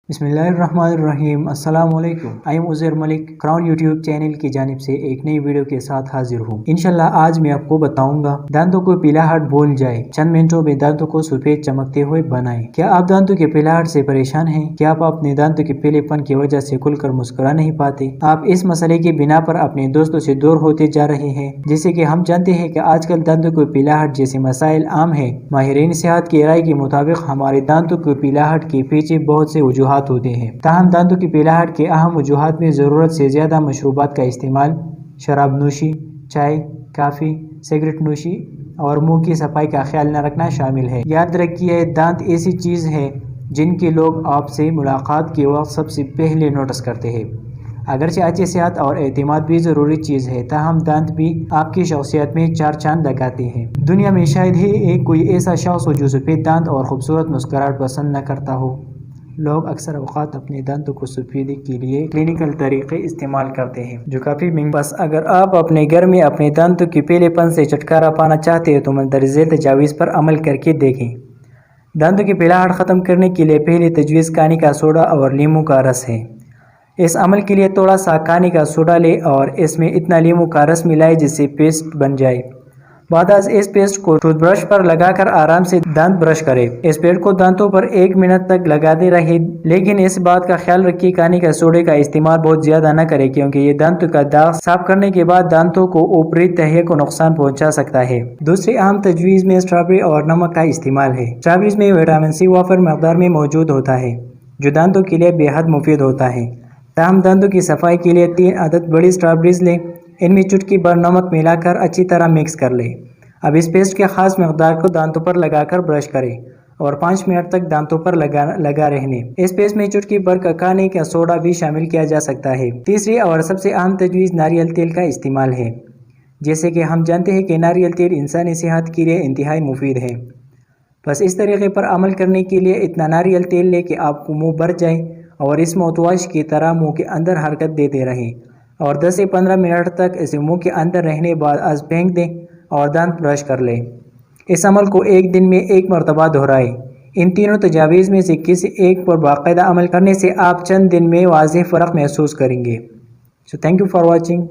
بسم اللہ الرحمن الرحیم۔ السلام علیکم۔ I am Uzair Malik, Crown YouTube channel کی جانب سے ایک نئی ویڈیو کے ساتھ حاضر ہوں۔ انشاءاللہ آج میں آپ کو بتاؤں گا دانتوں کو پیلاہٹ بھول جائے، چند منٹوں میں دانتوں کو سفید چمکتے ہوئے بنائیں۔ کیا آپ دانتوں کے پیلاہٹ سے پریشان ہیں؟ کیا آپ اپنے دانتوں کے پیلے پن کی وجہ سے کھل کر مسکرا نہیں پاتے؟ آپ اس مسئلے کی بنا پر اپنے دوستوں سے دور ہوتے جا رہے ہیں؟ جیسے کہ ہم جانتے ہیں کہ آج کل دانتوں کو پیلاہٹ جیسے مسائل عام ہیں۔ ماہرین صحت کی رائے کے مطابق ہمارے دانتوں کو پیلاہٹ کے پیچھے بہت سے وجوہات ہوتے ہیں۔ تاہم دانتوں کی پیلاہٹ کے اہم وجوہات میں ضرورت سے زیادہ مشروبات کا استعمال، شراب نوشی، چائے، کافی، سگریٹ نوشی اور منہ کی صفائی کا خیال نہ رکھنا شامل ہے۔ یاد رکھیے، دانت ایسی چیز ہے جن کے لوگ آپ سے ملاقات کے وقت سب سے پہلے نوٹس کرتے ہیں۔ اگرچہ اچھی صحت اور اعتماد بھی ضروری چیز ہے، تاہم دانت بھی آپ کی شخصیت میں چار چاند لگاتے ہیں۔ دنیا میں شاید ہی کوئی ایسا شخص ہو جو سفید دانت اور خوبصورت مسکراہٹ پسند نہ کرتا ہو۔ لوگ اکثر اوقات اپنے دانتوں کو سفیدی کے لیے کلینکل طریقے استعمال کرتے ہیں جو کافی بس اگر آپ اپنے گھر میں اپنے دانتوں کے پیلے پن سے چھٹکارا پانا چاہتے ہیں تو مندرجہ ذیل تجاویز پر عمل کر کے دیکھیں۔ دانتوں کی پیلاہٹ ختم کرنے کے لیے پہلی تجویز کانی کا سوڈا اور لیموں کا رس ہے۔ اس عمل کے لیے تھوڑا سا کانی کا سوڈا لیں اور اس میں اتنا لیموں کا رس ملائیں جس سے پیسٹ بن جائے۔ بعد از اس پیسٹ کو ٹوتھ برش پر لگا کر آرام سے دانت برش کریں۔ اس پیسٹ کو دانتوں پر 1 منٹ تک لگاتے رہیں، لیکن اس بات کا خیال رکھیں کانی کا سوڈے کا استعمال بہت زیادہ نہ کریں کیونکہ یہ دانتوں کا داغ صاف کرنے کے بعد دانتوں کو اوپری تہے کو نقصان پہنچا سکتا ہے۔ دوسری اہم تجویز میں اسٹرابیری اور نمک کا استعمال ہے۔ اسٹرابیریز میں وٹامن سی وافر مقدار میں موجود ہوتا ہے جو دانتوں کے لیے بے حد مفید ہوتا ہے۔ تاہم دانتوں کی صفائی کے لیے 3 عدد بڑی اسٹرابیریز لیں، ان میں چٹکی بھر نمک ملا کر اچھی طرح مکس کر لیں۔ اب اس پیسٹ کے خاص مقدار کو دانتوں پر لگا کر برش کریں اور 5 منٹ تک دانتوں پر لگا رہنے۔ اس پیسٹ میں چٹکی بھر کانی کا سوڈا بھی شامل کیا جا سکتا ہے۔ تیسری اور سب سے اہم تجویز ناریل تیل کا استعمال ہے۔ جیسے کہ ہم جانتے ہیں کہ ناریل تیل انسانی صحت کے لیے انتہائی مفید ہے۔ بس اس طریقے پر عمل کرنے کے لیے اتنا ناریل تیل لے کہ آپ کو منہ بھر جائے اور اس ماؤتھ واش کی طرح منہ کے اندر حرکت دیتے رہیں اور 10 سے 15 منٹ تک اسے منہ کے اندر رہنے بعد از پھینک دیں اور دانت برش کر لیں۔ اس عمل کو 1 دن میں 1 مرتبہ دہرائیں۔ ان تینوں تجاویز میں سے کسی ایک پر باقاعدہ عمل کرنے سے آپ چند دن میں واضح فرق محسوس کریں گے۔ So thank you for watching.